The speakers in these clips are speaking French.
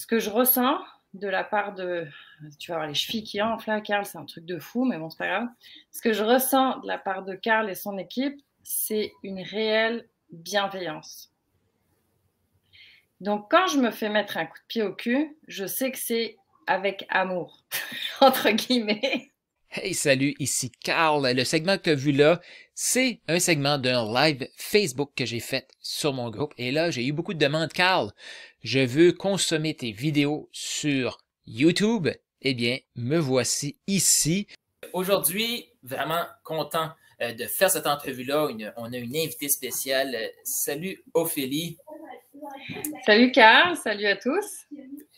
ce que je ressens de la part de, tu vas voir les chevilles qui enflent là, Karl, c'est un truc de fou, mais bon, c'est pas grave. Ce que je ressens de la part de Karl et son équipe, c'est une réelle bienveillance. Donc, quand je me fais mettre un coup de pied au cul, je sais que c'est avec amour, entre guillemets. Hey, salut, ici Carl. Le segment que tu as vu là, c'est un segment d'un live Facebook que j'ai fait sur mon groupe. Et là, j'ai eu beaucoup de demandes. Carl, je veux consommer tes vidéos sur YouTube. Eh bien, me voici ici. Aujourd'hui, vraiment content de faire cette entrevue-là. On a une invitée spéciale. Salut Ophélie. Salut Karl, salut à tous.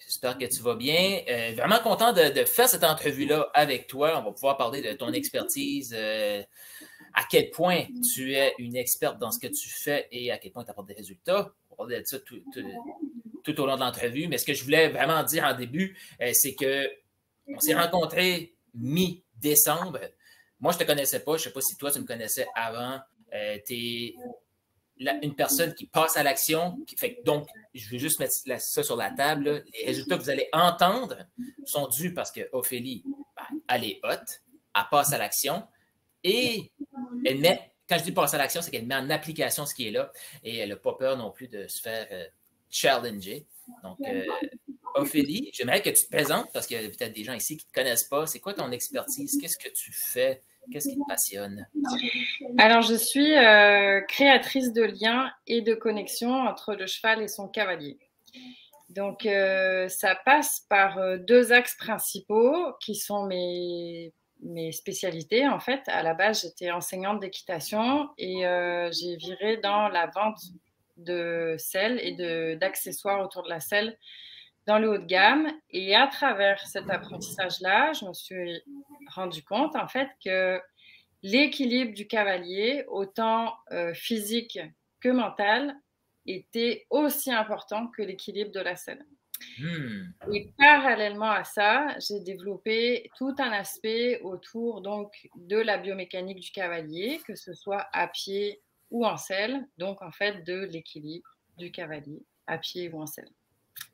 J'espère que tu vas bien. Vraiment content de faire cette entrevue-là avec toi. On va pouvoir parler de ton expertise, à quel point tu es une experte dans ce que tu fais et à quel point tu apportes des résultats. On va parler de ça tout au long de l'entrevue. Mais ce que je voulais vraiment dire en début, c'est que on s'est rencontrés mi-décembre. Moi, je ne te connaissais pas. Je ne sais pas si toi, tu me connaissais avant. Tu es une personne qui passe à l'action. Donc, je veux juste mettre ça sur la table. Là. Les résultats que vous allez entendre sont dus parce que Ophélie, ben, elle est hot, elle passe à l'action et elle met, quand je dis passe à l'action, c'est qu'elle met en application ce qui est là et elle n'a pas peur non plus de se faire challenger. Donc, Ophélie, j'aimerais que tu te présentes parce qu'il y a peut-être des gens ici qui ne te connaissent pas. C'est quoi ton expertise? Qu'est-ce que tu fais? Qu'est-ce qui te passionne? Alors, je suis créatrice de liens et de connexions entre le cheval et son cavalier. Donc, ça passe par deux axes principaux qui sont mes spécialités. En fait, à la base, j'étais enseignante d'équitation et j'ai viré dans la vente de selle et d'accessoires autour de la selle dans le haut de gamme. Et à travers cet apprentissage-là, je me suis rendu compte, en fait, que l'équilibre du cavalier, autant physique que mental, était aussi important que l'équilibre de la selle. Et parallèlement à ça, j'ai développé tout un aspect autour donc de la biomécanique du cavalier, que ce soit à pied ou en selle, donc en fait de l'équilibre du cavalier à pied ou en selle.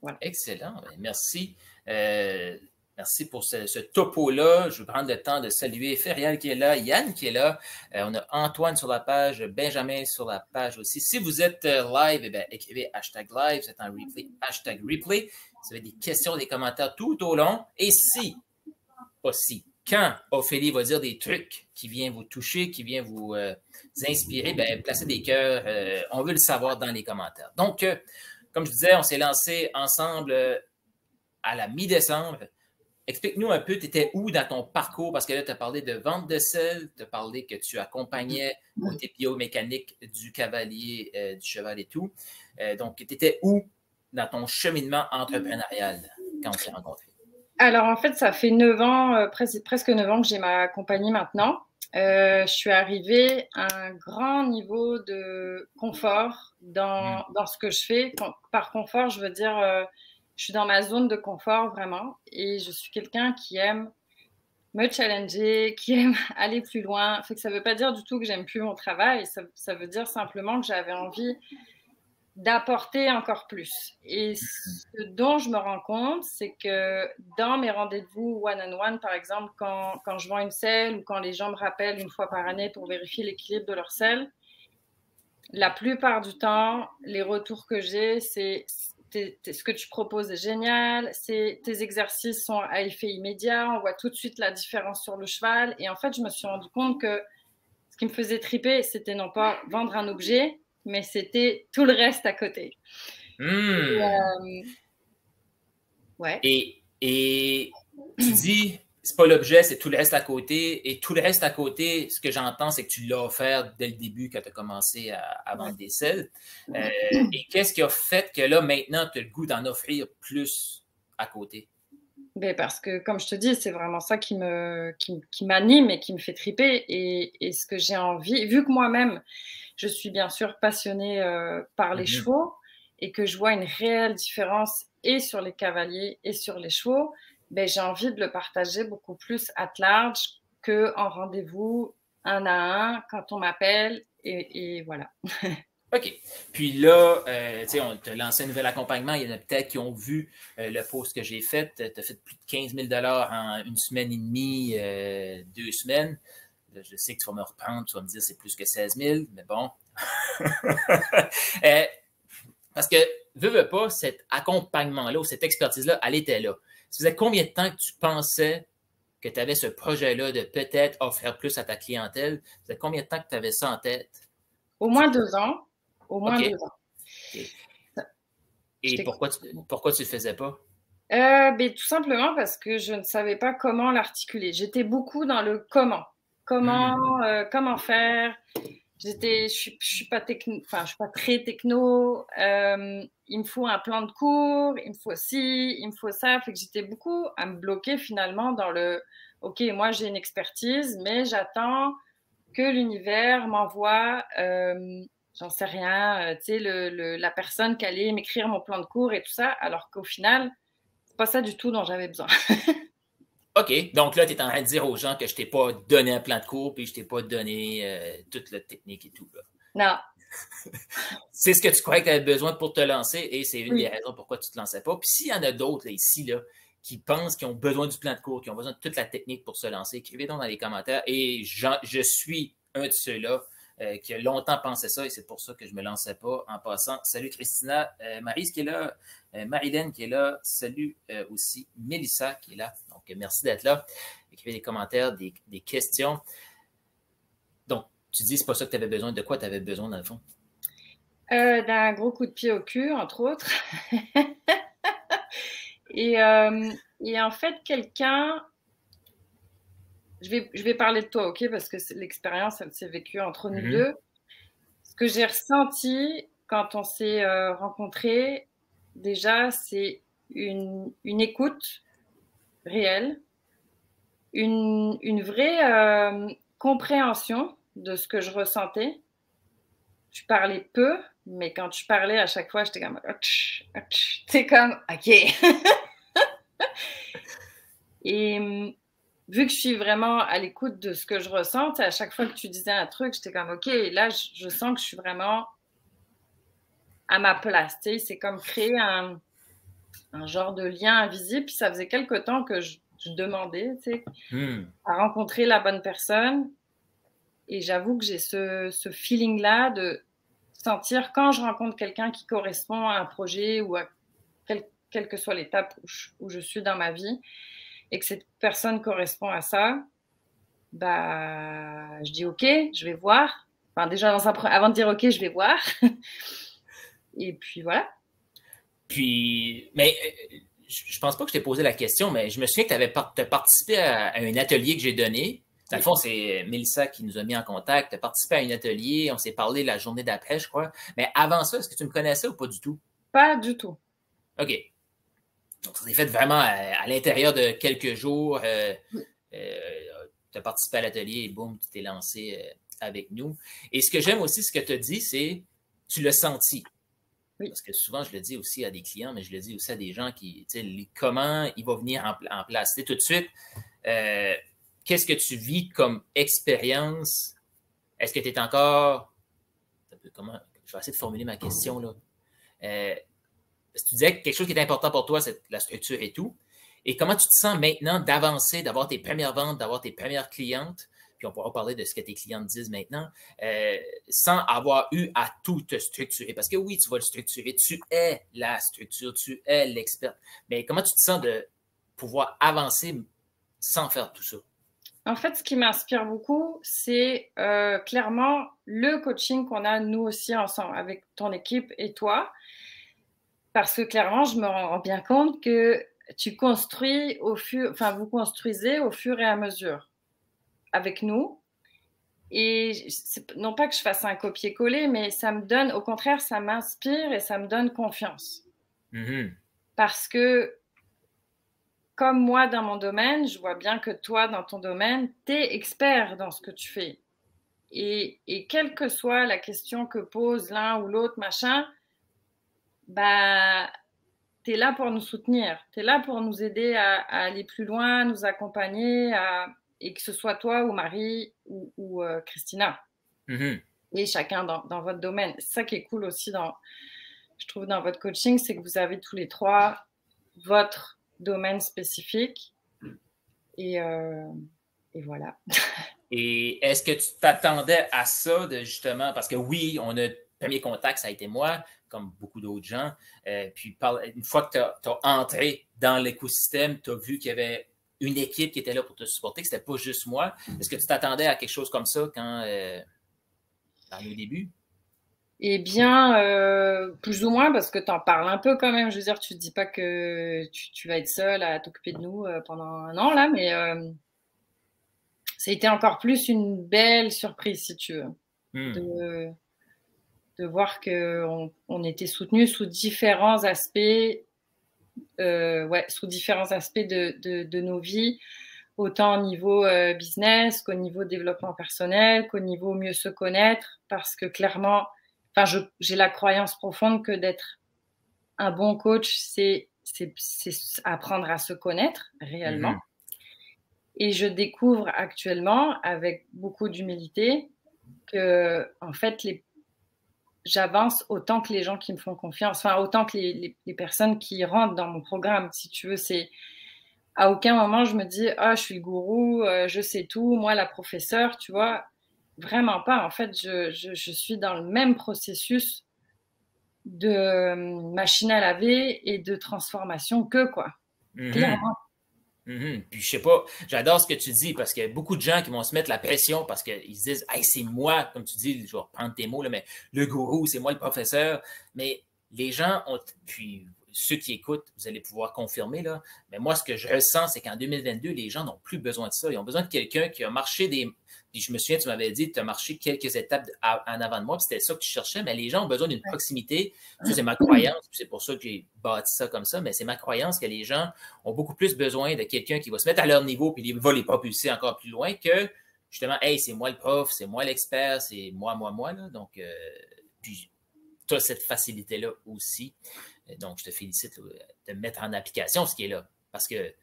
Voilà. Excellent, merci. Merci pour ce topo-là. Je vais prendre le temps de saluer Ferial qui est là, Yann qui est là. On a Antoine sur la page, Benjamin sur la page aussi. Si vous êtes live, eh bien, écrivez #live. Vous êtes en replay, #replay. Vous avez des questions, des commentaires tout au long. Et si, pas si, quand Ophélie va dire des trucs qui viennent vous toucher, qui viennent vous inspirer, ben, placez des cœurs. On veut le savoir dans les commentaires. Donc, comme je disais, on s'est lancé ensemble à la mi-décembre. Explique-nous un peu, tu étais où dans ton parcours? Parce que là, tu as parlé de vente de selle, tu as parlé que tu accompagnais côté biomécanique du cavalier, du cheval et tout. Donc, tu étais où dans ton cheminement entrepreneurial quand on s'est rencontrés? Alors, en fait, ça fait 9 ans, presque 9 ans que j'ai ma compagnie maintenant. Je suis arrivée à un grand niveau de confort dans ce que je fais. Par confort, je veux dire, je suis dans ma zone de confort vraiment. Et je suis quelqu'un qui aime me challenger, qui aime aller plus loin. Fait que ça ne veut pas dire du tout que j'aime plus mon travail. Ça veut dire simplement que j'avais envie d'apporter encore plus. Et ce dont je me rends compte, c'est que dans mes rendez-vous one-on-one, par exemple, quand je vends une selle ou quand les gens me rappellent une fois par année pour vérifier l'équilibre de leur selle, la plupart du temps, les retours que j'ai, c'est ce que tu proposes est génial, tes exercices sont à effet immédiat, on voit tout de suite la différence sur le cheval. Et en fait, je me suis rendu compte que ce qui me faisait triper, c'était non pas vendre un objet, mais c'était tout le reste à côté. Ouais. Et tu dis, c'est pas l'objet, c'est tout le reste à côté. Et tout le reste à côté, ce que j'entends, c'est que tu l'as offert dès le début quand tu as commencé à vendre des selles. Et qu'est-ce qui a fait que là, maintenant, tu as le goût d'en offrir plus à côté? Ben parce que, comme je te dis, c'est vraiment ça qui m'anime et qui me fait triper. Et ce que j'ai envie, vu que moi-même, je suis bien sûr passionnée par les chevaux et que je vois une réelle différence et sur les cavaliers et sur les chevaux, ben, j'ai envie de le partager beaucoup plus at large qu'en rendez-vous un à un quand on m'appelle. Et voilà. OK. Puis là, tu sais, on t'a lancé un nouvel accompagnement. Il y en a peut-être qui ont vu le post que j'ai fait. Tu as fait plus de 15 000 en une semaine et demie, 2 semaines. Là, je sais que tu vas me reprendre, tu vas me dire que c'est plus que 16 000, mais bon. euh, parce que, veux pas, cet accompagnement-là ou cette expertise-là, elle était là. Ça faisait combien de temps que tu pensais que tu avais ce projet-là de peut-être offrir plus à ta clientèle? Ça faisait combien de temps que tu avais ça en tête? Au moins 2 ans. Au moins OK. 2 ans. Okay. Je Et t'écoute. pourquoi tu le faisais pas? Ben, tout simplement parce que je ne savais pas comment l'articuler. J'étais beaucoup dans le comment. Comment faire. Je suis pas enfin, je suis pas très techno. Il me faut un plan de cours, il me faut ci, il me faut ça. Fait que j'étais beaucoup à me bloquer finalement dans le, OK, moi j'ai une expertise, mais j'attends que l'univers m'envoie, j'en sais rien, tu sais, la personne qui allait m'écrire mon plan de cours et tout ça, alors qu'au final, c'est pas ça du tout dont j'avais besoin. OK. Donc là, tu es en train de dire aux gens que je t'ai pas donné un plan de cours puis je t'ai pas donné toute la technique et tout. Là. Non, C'est ce que tu croyais que tu avais besoin pour te lancer et c'est une des oui. raisons pourquoi tu te lançais pas. Puis s'il y en a d'autres là, ici là, qui pensent qu'ils ont besoin du plan de cours, qui ont besoin de toute la technique pour se lancer, écrivez donc dans les commentaires. Et je suis un de ceux-là qui a longtemps pensé ça et c'est pour ça que je me lançais pas en passant. Salut Christina, Maryse qui est là, Marilyn qui est là, salut aussi Mélissa qui est là. Donc merci d'être là. Écrivez des commentaires, des questions. Donc, tu dis c'est pas ça que tu avais besoin. De quoi tu avais besoin dans le fond? D'un gros coup de pied au cul, entre autres. Et, euh, et en fait, quelqu'un, je vais parler de toi, ok, parce que l'expérience, elle s'est vécue entre nous Mm-hmm. deux. Ce que j'ai ressenti quand on s'est rencontrés, déjà, c'est une écoute réelle, une vraie compréhension de ce que je ressentais. Tu parlais peu, mais quand tu parlais à chaque fois, j'étais comme, c'est comme, ok. Et vu que je suis vraiment à l'écoute de ce que je ressens, à chaque fois que tu disais un truc, j'étais comme, ok, là, je sens que je suis vraiment à ma place. C'est comme créer un genre de lien invisible. Puis ça faisait quelque temps que je demandais Mm. à rencontrer la bonne personne. Et j'avoue que j'ai ce feeling-là de sentir quand je rencontre quelqu'un qui correspond à un projet ou à quelle que soit l'étape où je suis dans ma vie et que cette personne correspond à ça, bah, je dis OK, je vais voir. Enfin, déjà, avant de dire OK, je vais voir. Et puis voilà. Puis, mais je pense pas que je t'ai posé la question, mais je me souviens que tu as participé à un atelier que j'ai donné. Dans le Oui. fond, c'est Mélissa qui nous a mis en contact. Tu as participé à un atelier, on s'est parlé la journée d'après, je crois. Mais avant ça, est-ce que tu me connaissais ou pas du tout? Pas du tout. OK. Donc, ça s'est fait vraiment à l'intérieur de quelques jours. Tu as participé à l'atelier et boum, tu t'es lancé avec nous. Et ce que j'aime aussi, ce que tu as dit, c'est tu l'as senti. Oui. Parce que souvent, je le dis aussi à des clients, mais je le dis aussi à des gens qui, tu sais, comment il va venir en place. Tu sais, tout de suite, euh, qu'est-ce que tu vis comme expérience? Est-ce que tu es encore. Comment, je vais essayer de formuler ma question là. Parce que tu disais que quelque chose qui est important pour toi, c'est la structure et tout. Et comment tu te sens maintenant d'avancer, d'avoir tes premières ventes, d'avoir tes premières clientes, puis on pourra parler de ce que tes clientes disent maintenant, sans avoir eu à tout te structurer. Parce que oui, tu vas le structurer, tu es la structure, tu es l'expert. Mais comment tu te sens de pouvoir avancer sans faire tout ça? En fait, ce qui m'inspire beaucoup, c'est clairement le coaching qu'on a nous aussi ensemble avec ton équipe et toi. Parce que clairement, je me rends bien compte que tu construis enfin, vous construisez au fur et à mesure avec nous. Et non pas que je fasse un copier-coller, mais ça me donne, au contraire, ça m'inspire et ça me donne confiance. Mm-hmm. Parce que, comme moi dans mon domaine, je vois bien que toi, dans ton domaine, tu es expert dans ce que tu fais. Et quelle que soit la question que pose l'un ou l'autre, machin, bah, tu es là pour nous soutenir. Tu es là pour nous aider à aller plus loin, nous accompagner, et que ce soit toi ou Marie ou Christina. Mm-hmm. et chacun dans votre domaine. C'est ça qui est cool aussi, je trouve, dans votre coaching, c'est que vous avez tous les trois votre domaine spécifique. Et voilà. Et est-ce que tu t'attendais à ça, de justement, parce que oui, le premier contact, ça a été moi, comme beaucoup d'autres gens. Puis une fois que tu as entré dans l'écosystème, tu as vu qu'il y avait une équipe qui était là pour te supporter, que c'était pas juste moi. Est-ce que tu t'attendais à quelque chose comme ça dans nos débuts? Eh bien, plus ou moins, parce que tu en parles un peu quand même. Je veux dire, tu te dis pas que tu vas être seule à t'occuper de nous pendant un an, là, mais ça a été encore plus une belle surprise, si tu veux, de voir qu'on était soutenus sous différents aspects, sous différents aspects de nos vies, autant au niveau business qu'au niveau développement personnel, qu'au niveau mieux se connaître, parce que clairement, j'ai la croyance profonde que d'être un bon coach, c'est apprendre à se connaître réellement. Et je découvre actuellement, avec beaucoup d'humilité, que en fait, j'avance autant que les gens qui me font confiance, enfin autant que les personnes qui rentrent dans mon programme, si tu veux. C'est à aucun moment je me dis ah je suis le gourou, je sais tout, moi la professeure, tu vois. Vraiment pas. En fait, je suis dans le même processus de machine à laver et de transformation quoi. Clairement. Puis je sais pas, j'adore ce que tu dis parce qu'il y a beaucoup de gens qui vont se mettre la pression parce qu'ils se disent hey, c'est moi, comme tu dis, je vais reprendre tes mots, là, mais le gourou, c'est moi le professeur. Mais les gens ont, puis ceux qui écoutent, vous allez pouvoir confirmer, là. Mais moi, ce que je ressens, c'est qu'en 2022, les gens n'ont plus besoin de ça. Ils ont besoin de quelqu'un qui a marché Puis je me souviens, tu m'avais dit, tu as marché quelques étapes en avant de moi, puis c'était ça que tu cherchais, mais les gens ont besoin d'une proximité. Ça, c'est ma croyance, c'est pour ça que j'ai bâti ça comme ça, mais c'est ma croyance que les gens ont beaucoup plus besoin de quelqu'un qui va se mettre à leur niveau puis va les propulser encore plus loin que justement, hey, c'est moi le prof, c'est moi l'expert, c'est moi, là. Donc, puis tu as cette facilité-là aussi. Donc, je te félicite de mettre en application ce qui est là. Parce que, tu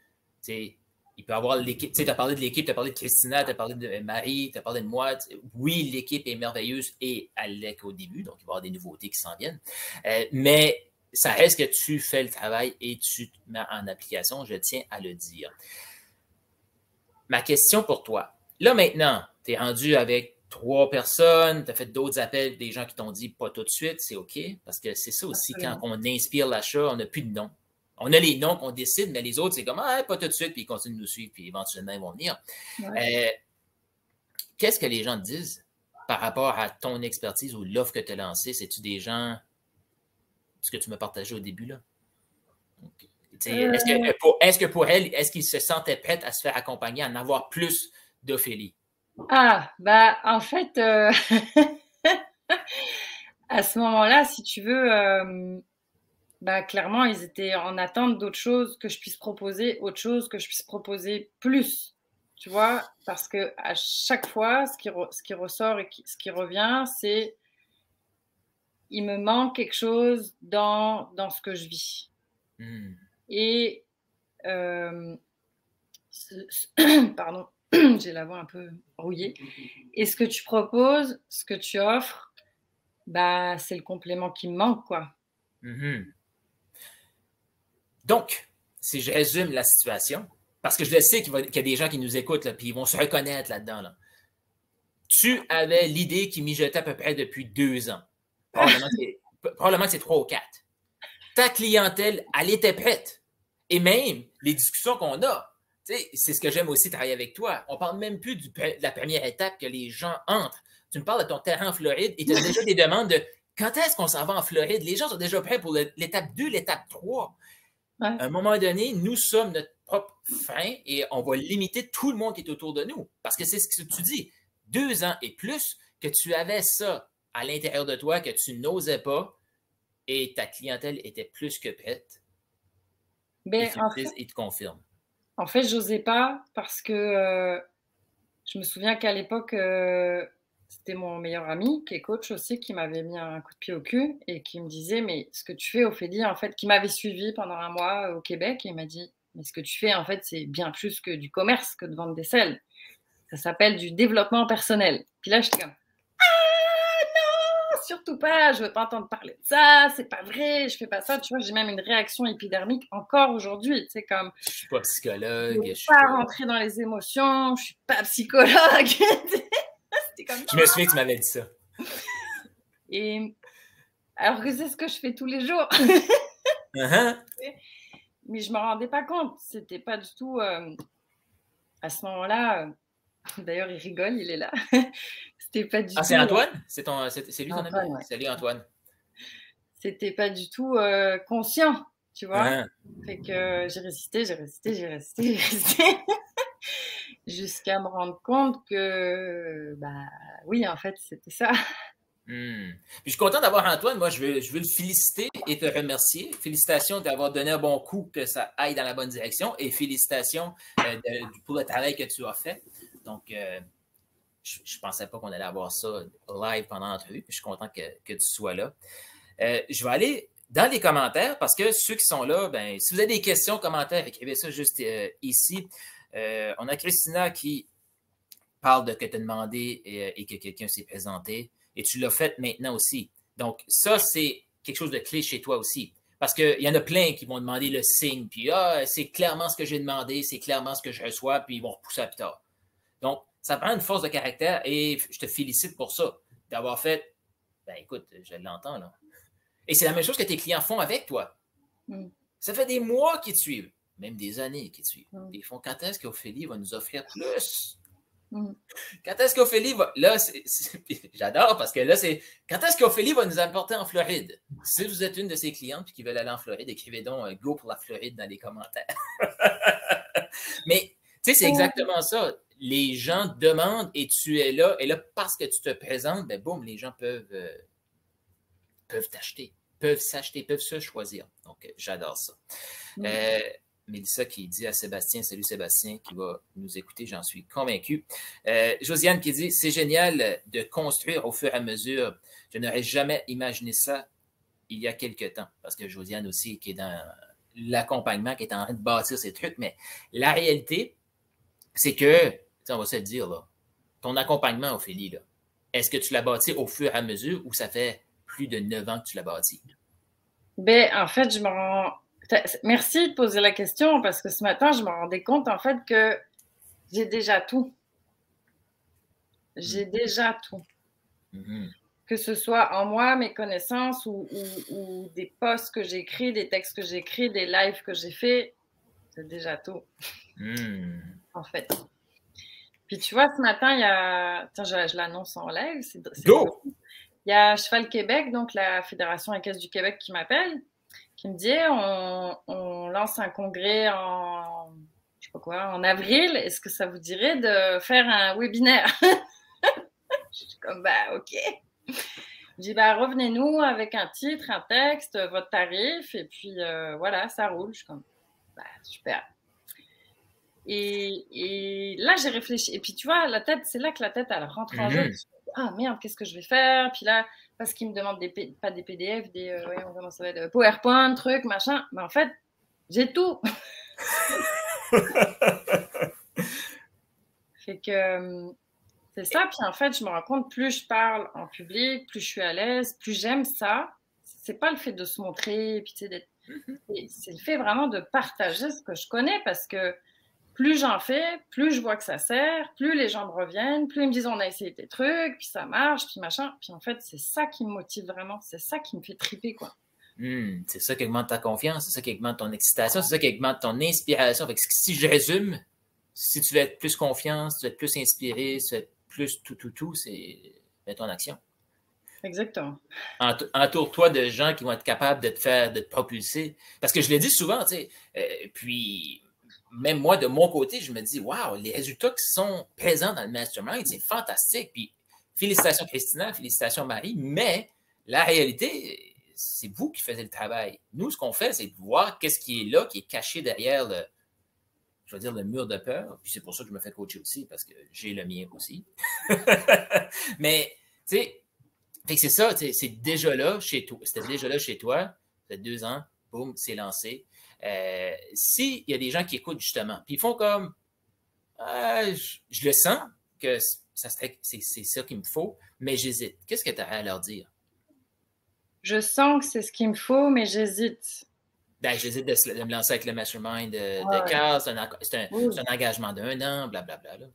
sais, il peut y avoir l'équipe. Tu sais, tu as parlé de l'équipe, tu as parlé de Christina, tu as parlé de Marie, tu as parlé de moi. Oui, l'équipe est merveilleuse et elle l'est qu'au début, donc il va y avoir des nouveautés qui s'en viennent. Mais ça reste que tu fais le travail et tu te mets en application, je tiens à le dire. Ma question pour toi. Là, maintenant, tu es rendu avec 3 personnes, tu as fait d'autres appels, des gens qui t'ont dit pas tout de suite, c'est OK. Parce que c'est ça aussi, quand on inspire l'achat, on n'a plus de noms. On a les noms qu'on décide, mais les autres, c'est comme ah, pas tout de suite, puis ils continuent de nous suivre, puis éventuellement, ils vont venir. Ouais. Qu'est-ce que les gens te disent par rapport à ton expertise ou l'offre que tu as lancée? C'est-tu des gens, ce que tu m'as partagé au début, là? Okay. Est-ce que pour elle, est-ce qu'ils se sentaient prêts à se faire accompagner, à en avoir plus d'Ophélie? Ah, bah en fait, à ce moment-là, si tu veux, bah clairement, ils étaient en attente d'autre chose, que je puisse proposer autre chose, que je puisse proposer plus. Tu vois, parce que à chaque fois, ce qui ressort et ce qui revient, c'est il me manque quelque chose dans ce que je vis. Et pardon, j'ai la voix un peu rouillée. Et ce que tu proposes, ce que tu offres, bah c'est le complément qui me manque, quoi. Donc, si je résume la situation, parce que je le sais qu'il y a des gens qui nous écoutent, là, puis ils vont se reconnaître là-dedans. Là. Tu avais l'idée qui mijotait à peu près depuis 2 ans. Probablement que c'est 3 ou 4. Ta clientèle, elle était prête. Et même les discussions qu'on a, c'est ce que j'aime aussi travailler avec toi. On parle même plus de la première étape que les gens entrent. Tu me parles de ton terrain en Floride et tu as déjà des demandes de quand est-ce qu'on s'en va en Floride? Les gens sont déjà prêts pour l'étape 2, l'étape 3. Ouais. À un moment donné, nous sommes notre propre fin et on va limiter tout le monde qui est autour de nous. Parce que c'est ce que tu dis. 2 ans et plus que tu avais ça à l'intérieur de toi, que tu n'osais pas et ta clientèle était plus que prête. Ben, il te confirme. En fait, j'osais pas parce que je me souviens qu'à l'époque, c'était mon meilleur ami qui est coach aussi qui m'avait mis un coup de pied au cul et qui me disait mais ce que tu fais Ophélie en fait, qui m'avait suivi pendant un mois au Québec et il m'a dit mais ce que tu fais en fait c'est bien plus que du commerce, que de vendre des selles. Ça s'appelle du développement personnel. Puis là j'étais comme ah surtout pas, je veux pas entendre parler de ça, c'est pas vrai, je fais pas ça. Tu vois, j'ai même une réaction épidermique encore aujourd'hui. C'est comme, Je suis pas je psychologue, veux je suis pas pas. rentrer dans les émotions, je suis pas psychologue. C'était comme Je me souviens que tu m'avais dit ça. Et alors que c'est ce que je fais tous les jours. Uh-huh. Mais je me rendais pas compte. C'était pas du tout à ce moment-là. D'ailleurs, il rigole, il est là. C'était pas du Ah, tout. c'est Antoine? C'est lui ton ami? Antoine, ouais. Salut Antoine. C'était pas du tout conscient, tu vois. Uh-huh. Fait que j'ai résisté, j'ai résisté, j'ai résisté, j'ai résisté. Jusqu'à me rendre compte que, bah oui, en fait, c'était ça. Hmm. Puis je suis content d'avoir Antoine. Moi, je veux le féliciter et te remercier. Félicitations d'avoir donné un bon coup, que ça aille dans la bonne direction. Et félicitations pour le travail que tu as fait. Donc, je ne pensais pas qu'on allait avoir ça live pendant l'entrevue. Je suis content que tu sois là. Je vais aller dans les commentaires parce que ceux qui sont là, ben, si vous avez des questions, commentaires, écrivez ça juste ici. On a Christina qui parle de que tu as demandé et que quelqu'un s'est présenté. Et tu l'as fait maintenant aussi. Donc, ça, c'est quelque chose de clé chez toi aussi. Parce qu'il y en a plein qui vont demander le signe, puis c'est clairement ce que j'ai demandé, c'est clairement ce que je reçois, puis ils vont repousser à plus tard. Donc, ça prend une force de caractère et je te félicite pour ça, d'avoir fait, ben écoute, je l'entends là. Et c'est la même chose que tes clients font avec toi. Mm. Ça fait des mois qu'ils te suivent, même des années qu'ils te suivent. Ils font quand est-ce qu'Ophélie va nous offrir plus? Quand est-ce qu'Ophélie va. Là, j'adore parce que là, c'est. Quand est-ce qu'Ophélie va nous apporter en Floride? Si vous êtes une de ses clientes et qui veulent aller en Floride, écrivez donc Go pour la Floride dans les commentaires. Mais, tu sais, c'est exactement ça. Les gens demandent et tu es là. Et là, parce que tu te présentes, ben boum, les gens peuvent t'acheter, peuvent s'acheter, peuvent se choisir. Donc, j'adore ça. Mélissa qui dit à Sébastien, salut Sébastien, qui va nous écouter, j'en suis convaincu. Josiane qui dit, c'est génial de construire au fur et à mesure. Je n'aurais jamais imaginé ça il y a quelques temps. Parce que Josiane aussi, qui est dans l'accompagnement, qui est en train de bâtir ses trucs. Mais la réalité, c'est que, on va se le dire, là, ton accompagnement, Ophélie, là, est-ce que tu l'as bâti au fur et à mesure ou ça fait plus de 9 ans que tu l'as bâti? Ben, en fait, je me rends. Merci de poser la question parce que ce matin, je me rendais compte en fait que j'ai déjà tout. J'ai déjà tout. Que ce soit en moi, mes connaissances ou des posts que j'écris, des textes que j'écris, des lives que j'ai fait, c'est déjà tout. En fait. Puis tu vois, ce matin, il y a. Tiens, je l'annonce en live. Go! Il y a Cheval Québec, donc la Fédération équestre du Québec, qui m'appelle, qui me dit on lance un congrès en, je sais pas quoi, en avril. Est-ce que ça vous dirait de faire un webinaire? Je suis comme, bah, ok. Je dis, bah, revenez-nous avec un titre, un texte, votre tarif, et puis voilà, ça roule. Je suis comme, bah, super. Et là, j'ai réfléchi. Et puis, tu vois, la tête, c'est là que la tête, elle rentre en jeu. Ah merde, qu'est-ce que je vais faire? Puis là, parce qu'ils me demandent pas des PDF, des comment ça s'appelle, PowerPoint, trucs, machin. Mais en fait, j'ai tout. Fait que c'est ça. Puis en fait, je me rends compte, plus je parle en public, plus je suis à l'aise, plus j'aime ça. C'est pas le fait de se montrer, puis tu sais, c'est le fait vraiment de partager ce que je connais parce que plus j'en fais, plus je vois que ça sert, plus les gens me reviennent, plus ils me disent on a essayé tes trucs, puis ça marche, puis machin. Puis en fait, c'est ça qui me motive vraiment, c'est ça qui me fait triper, quoi. C'est ça qui augmente ta confiance, c'est ça qui augmente ton excitation, c'est ça qui augmente ton inspiration. Fait que si je résume, si tu veux être plus confiant, si tu veux être plus inspiré, si tu veux être plus tout, c'est mets-toi en action. Exactement. Entoure-toi de gens qui vont être capables de te propulser. Parce que je l'ai dit souvent, tu sais, puis même moi, de mon côté, je me dis, waouh, les résultats qui sont présents dans le mastermind, c'est fantastique. Puis félicitations Christina, félicitations Marie, mais la réalité, c'est vous qui faites le travail. Nous, ce qu'on fait, c'est de voir qu'est-ce qui est là, qui est caché derrière le mur de peur. Puis c'est pour ça que je me fais coacher aussi, parce que j'ai le mien aussi. Mais, tu sais, c'est ça, c'est déjà là chez toi. C'était déjà là chez toi. Ça fait 2 ans, boum, c'est lancé. S'il y a des gens qui écoutent justement, puis ils font comme je le sens que c'est ça qu'il me faut, mais j'hésite. Qu'est-ce que tu as à leur dire? Je sens que c'est ce qu'il me faut, mais j'hésite. Ben, j'hésite de me lancer avec le mastermind de Ouais. Carl. Oui. C'est un engagement d'1 an, blablabla. Là.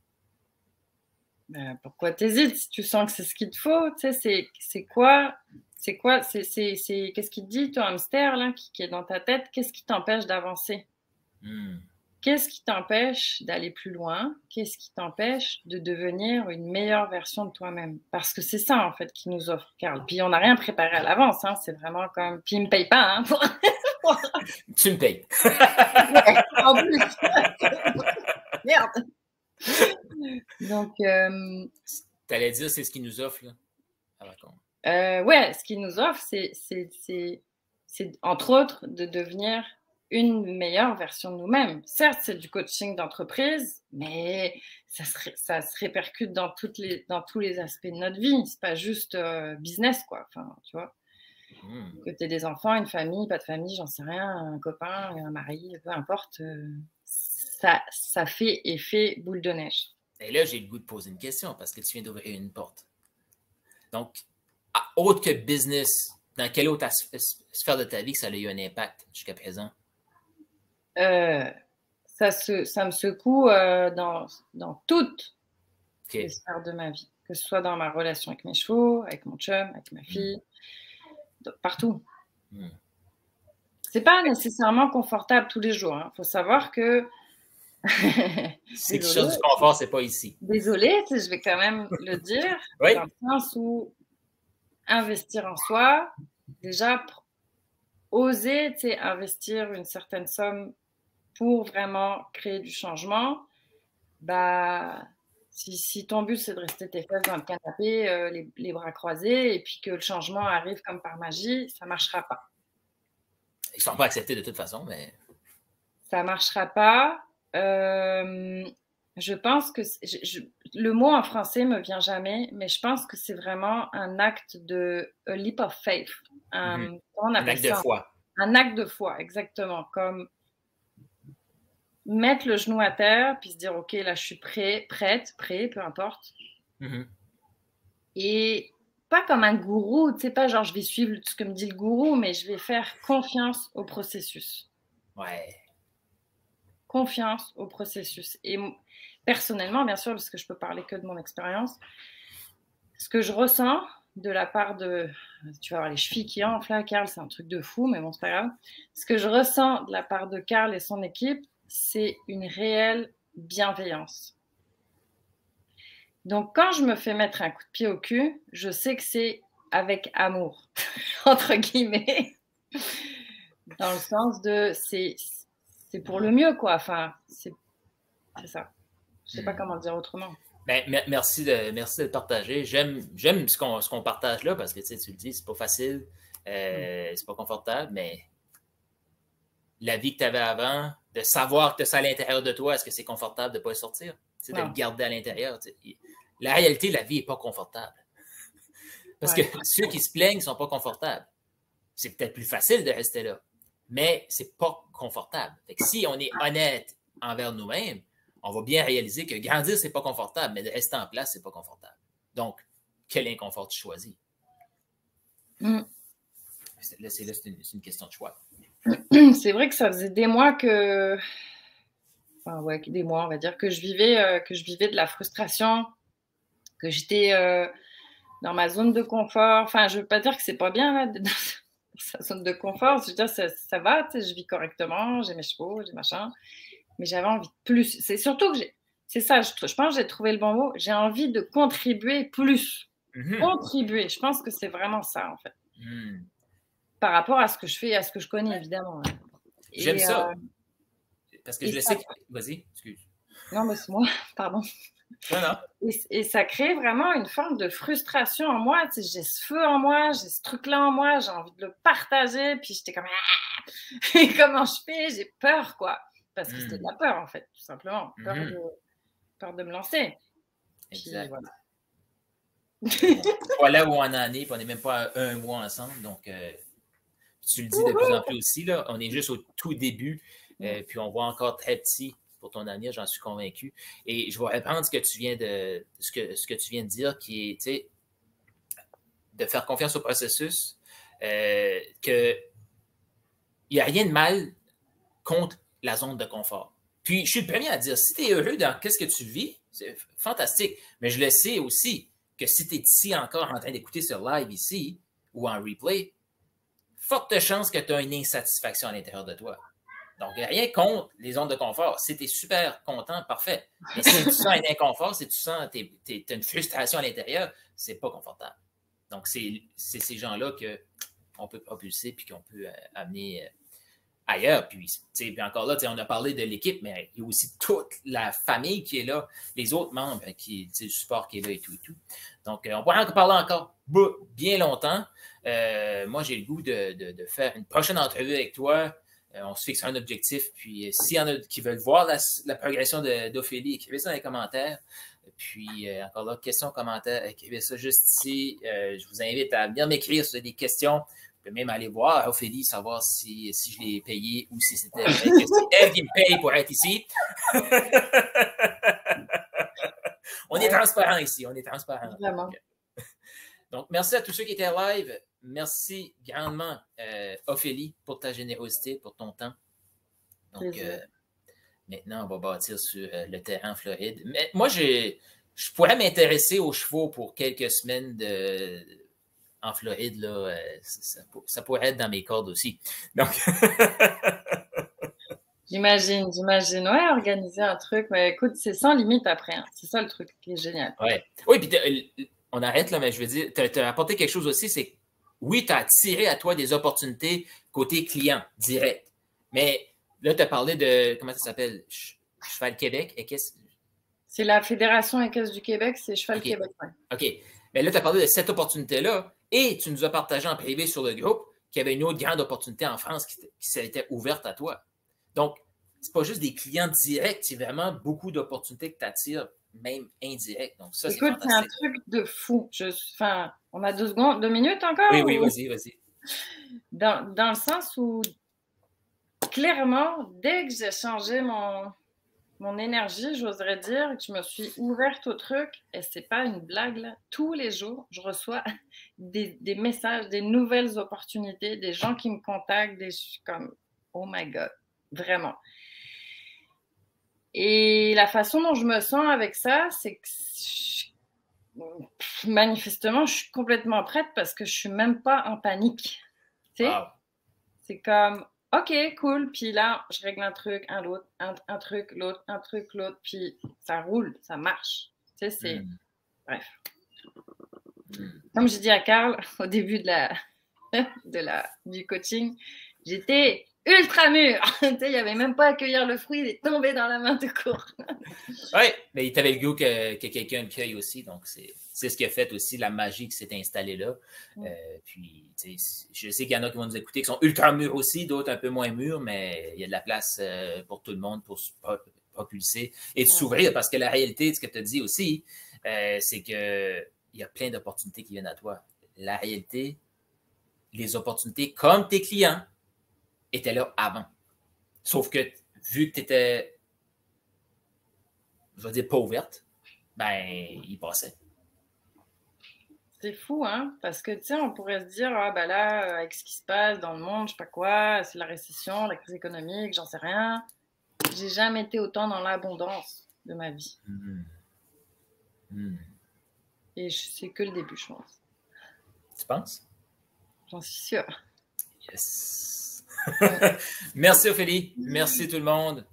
Ben, pourquoi t'hésites si tu sens que c'est ce qu'il te faut? Tu sais, c'est quoi? C'est quoi? Qu'est-ce qu'il te dit, ton hamster, là, qui est dans ta tête? Qu'est-ce qui t'empêche d'avancer? Qu'est-ce qui t'empêche d'aller plus loin? Qu'est-ce qui t'empêche de devenir une meilleure version de toi-même? Parce que c'est ça, en fait, qui nous offre Carl. Puis on n'a rien préparé à l'avance, hein. C'est vraiment comme... Puis il me paye pas, hein. Tu me payes. Ouais, en plus. Merde. Donc, t'allais dire, c'est ce qu'il nous offre, là, à la con. ouais, ce qu'il nous offre, c'est entre autres de devenir une meilleure version de nous-mêmes. Certes, c'est du coaching d'entreprise, mais ça se répercute dans tous les aspects de notre vie. C'est pas juste business, quoi. Enfin, tu vois. Que tu aies des enfants, une famille, pas de famille, j'en sais rien, un copain, un mari, peu importe. Ça fait effet boule de neige. Et là, j'ai le goût de poser une question parce que tu viens d'ouvrir une porte. Donc, autre que business, dans quelle autre sphère de ta vie que ça a eu un impact jusqu'à présent? Ça me secoue dans toutes les sphères de ma vie. Que ce soit dans ma relation avec mes chevaux, avec mon chum, avec ma fille, partout. C'est pas nécessairement confortable tous les jours. Il faut savoir que... c'est quelque chose du confort, c'est pas ici. Désolée, je vais quand même le dire, oui. Dans le sens où investir en soi, déjà, oser investir une certaine somme pour vraiment créer du changement, bah, si ton but, c'est de rester tes fesses dans le canapé, les bras croisés, et puis que le changement arrive comme par magie, ça ne marchera pas. Ils ne sont pas acceptés de toute façon, mais... Ça ne marchera pas. Je pense que... le mot en français ne me vient jamais, mais je pense que c'est vraiment un acte de... A leap of faith. Un acte de foi. Un acte de foi, exactement. Comme mettre le genou à terre, puis se dire, OK, là, je suis prêt, peu importe. Et pas comme un gourou, tu sais, pas genre je vais suivre ce que me dit le gourou, mais je vais faire confiance au processus. Ouais. Confiance au processus. Et personnellement, bien sûr, parce que je peux parler que de mon expérience, ce que je ressens de la part de... Tu vas voir les chevilles qui enflent là, Carl, c'est un truc de fou, mais bon, c'est pas grave. Ce que je ressens de la part de Carl et son équipe, c'est une réelle bienveillance. Donc, quand je me fais mettre un coup de pied au cul, je sais que c'est avec amour, entre guillemets, dans le sens de c'est pour le mieux, quoi. Enfin, c'est ça. Je sais pas comment le dire autrement. Ben, merci de le partager. J'aime ce qu'on partage là parce que tu le dis, c'est pas facile, c'est pas confortable, mais la vie que tu avais avant, de savoir que ça à l'intérieur de toi, est-ce que c'est confortable de ne pas le sortir? De le garder à l'intérieur. La réalité, la vie n'est pas confortable. Parce que ceux qui se plaignent ne sont pas confortables. C'est peut-être plus facile de rester là, mais c'est pas confortable. Fait que si on est honnête envers nous-mêmes, on va bien réaliser que grandir, c'est pas confortable, mais de rester en place, c'est pas confortable. Donc, quel inconfort tu choisis? Là, c'est une question de choix. C'est vrai que ça faisait des mois que... Enfin, ouais, des mois, on va dire, que je vivais de la frustration, que j'étais dans ma zone de confort. Enfin, je veux pas dire que c'est pas bien, là, dans sa zone de confort. Je veux dire, ça va, tu sais, je vis correctement, j'ai mes chevaux, j'ai machin. Mais j'avais envie de plus. C'est surtout que c'est ça, je pense que j'ai trouvé le bon mot. J'ai envie de contribuer plus. Contribuer, je pense que c'est vraiment ça, en fait. Par rapport à ce que je fais et à ce que je connais, évidemment. J'aime ça. Parce que je le sais que... Vas-y, excuse. Non, mais c'est moi, pardon. Non. Et ça crée vraiment une forme de frustration en moi. Tu sais, j'ai ce feu en moi, j'ai ce truc-là en moi, j'ai envie de le partager. Puis j'étais comme, comment je fais? J'ai peur, quoi. Parce que c'était de la peur, en fait, tout simplement. Peur de me lancer. Exact. Puis, voilà où on en est, puis on n'est même pas un mois ensemble. Donc, tu le dis de plus en plus aussi, là, on est juste au tout début, puis on voit encore très petit pour ton avenir, j'en suis convaincu. Et je vais reprendre ce que tu viens de dire, qui est, tu sais, de faire confiance au processus. qu'il n'y a rien de mal contre la zone de confort. Puis, je suis le premier à dire, si tu es heureux dans ce que tu vis, c'est fantastique. Mais je le sais aussi que si tu es ici encore en train d'écouter ce live ici ou en replay, forte chance que tu as une insatisfaction à l'intérieur de toi. Donc, rien contre les zones de confort. Si tu es super content, parfait. Mais si tu sens un inconfort, si tu sens tu as une frustration à l'intérieur, c'est pas confortable. Donc, c'est ces gens-là qu'on peut propulser puis qu'on peut amener ailleurs. Puis encore là, on a parlé de l'équipe, mais il y a aussi toute la famille qui est là, les autres membres, le support qui est là et tout et tout. Donc, on pourrait en parler encore bien longtemps. Moi, j'ai le goût de faire une prochaine entrevue avec toi. On se fixe un objectif. Puis, s'il y en a qui veulent voir la progression d'Ophélie, écrivez ça dans les commentaires. Puis, encore là, questions, commentaires, écrivez ça juste ici. Je vous invite à venir m'écrire si vous avez des questions. Vous pouvez même aller voir Ophélie, savoir si je l'ai payé ou si c'était elle qui me paye pour être ici. On est transparent ici, on est transparent. Vraiment. Donc, merci à tous ceux qui étaient live. Merci grandement, Ophélie, pour ta générosité, pour ton temps. Donc, maintenant, on va bâtir sur le terrain en Floride. Mais moi, je pourrais m'intéresser aux chevaux pour quelques semaines en Floride. Là, ça pourrait être dans mes cordes aussi. Donc... J'imagine. Ouais, organiser un truc. Mais écoute, c'est sans limite après. Hein. C'est ça le truc qui est génial. Ouais. Oui, puis on arrête là, mais je veux dire, tu as apporté quelque chose aussi, c'est que oui, tu as attiré à toi des opportunités côté client, direct. Mais là, tu as parlé de, comment ça s'appelle? Cheval Québec. C'est la Fédération équestre du Québec, c'est Cheval Québec. Ouais. OK. Mais là, tu as parlé de cette opportunité-là et tu nous as partagé en privé sur le groupe qu'il y avait une autre grande opportunité en France qui s'était ouverte à toi. Donc, c'est pas juste des clients directs, c'est vraiment beaucoup d'opportunités que tu attires, même indirects. Donc, ça, écoute, c'est un truc de fou. On a 2 minutes encore? Oui, vas-y. Dans le sens où, clairement, dès que j'ai changé mon énergie, j'oserais dire que je me suis ouverte au truc, et c'est pas une blague, là. Tous les jours, je reçois des messages, des nouvelles opportunités, des gens qui me contactent, je suis comme, oh my God, vraiment. Et la façon dont je me sens avec ça, c'est que manifestement, je suis complètement prête parce que je suis même pas en panique. Tu sais? Wow. C'est comme, OK, cool. Puis là, je règle un truc, un truc, l'autre, un truc, l'autre. Puis ça roule, ça marche. Tu sais, c'est... Bref. Comme j'ai dit à Carl au début du coaching, j'étais ultra mûr. Il n'y avait même pas à cueillir le fruit, il est tombé dans la main tout court. Oui, mais il t'avait le goût que quelqu'un le cueille aussi. Donc, c'est ce qui a fait aussi la magie qui s'est installée là. Puis, je sais qu'il y en a qui vont nous écouter qui sont ultra mûrs aussi, d'autres un peu moins mûrs, mais il y a de la place pour tout le monde pour se propulser et de s'ouvrir. Parce que la réalité, ce que tu as dit aussi, c'est qu'il y a plein d'opportunités qui viennent à toi. La réalité, les opportunités comme tes clients étaient là avant. Sauf que, vu que tu étais, je vais dire, pas ouverte, ben, il passait. C'est fou, hein? Parce que, tu sais, on pourrait se dire, ah, ben là, avec ce qui se passe dans le monde, je sais pas quoi, c'est la récession, la crise économique, j'en sais rien. J'ai jamais été autant dans l'abondance de ma vie. Et c'est que le début, je pense. Tu penses? J'en suis sûre. Yes! Merci Ophélie, merci tout le monde.